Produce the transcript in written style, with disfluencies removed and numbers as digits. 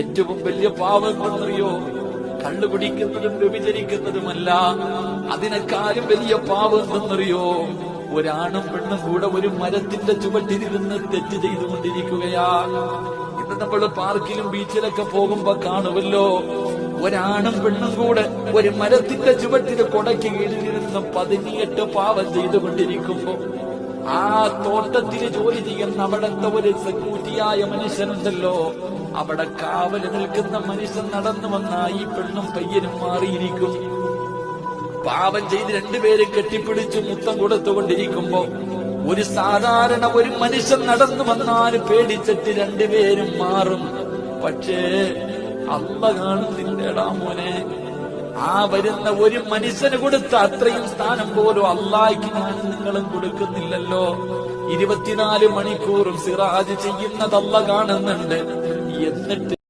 ഏറ്റവും വലിയ പാവങ്ങളെന്നറിയോ? കള്ളു കുടിക്കുന്നതും വ്യഭിചരിക്കുന്നതുമല്ല. അതിനേക്കാളും വലിയ പാവം എന്തെന്നറിയോ? ഒരാണും പെണ്ണും കൂടെ ഒരു മരത്തിന്റെ ചുവട്ടിലിരുന്ന് തെറ്റ് ചെയ്തുകൊണ്ടിരിക്കുകയാ. ഇന്ന് നമ്മൾ പാർക്കിലും ബീച്ചിലൊക്കെ പോകുമ്പോ കാണുമല്ലോ, ഒരാണും പെണ്ണും കൂടെ ഒരു മരത്തിന്റെ ചുവട്ടിൽ കൊടയ്ക്ക് കീഴിലിരുന്ന് 18 പാവം ചെയ്തുകൊണ്ടിരിക്കുമ്പോ ആ തോട്ടത്തിൽ ജോലി ചെയ്യുന്ന അവിടത്തെ ഒരു സെക്യൂരിറ്റിയായ മനുഷ്യനുണ്ടല്ലോ, അവിടെ കാവല് നിൽക്കുന്ന മനുഷ്യൻ നടന്നു വന്ന ഈ പെണ്ണും പയ്യനും മാറിയിരിക്കും. പാവം ചെയ്ത് രണ്ടുപേരും കെട്ടിപ്പിടിച്ച് മുത്തം കൊടുത്തുകൊണ്ടിരിക്കുമ്പോ ഒരു സാധാരണ ഒരു മനുഷ്യൻ നടന്നു വന്നാൽ പേടിച്ചിട്ട് രണ്ടുപേരും മാറും. പക്ഷേ അല്ലാഹ് കാണുന്നില്ലടാ മോനെ. ആ വരുന്ന ഒരു മനുഷ്യന് കൊടുത്ത അത്രയും സ്ഥാനം പോലും അല്ലാഹ്ക്ക് ഞാൻ നിങ്ങളും കൊടുക്കുന്നില്ലല്ലോ. 24 മണിക്കൂറും സിറാജ് ചെയ്യുന്നത് അല്ലാഹ് കാണുന്നുണ്ട്. എന്നിട്ട്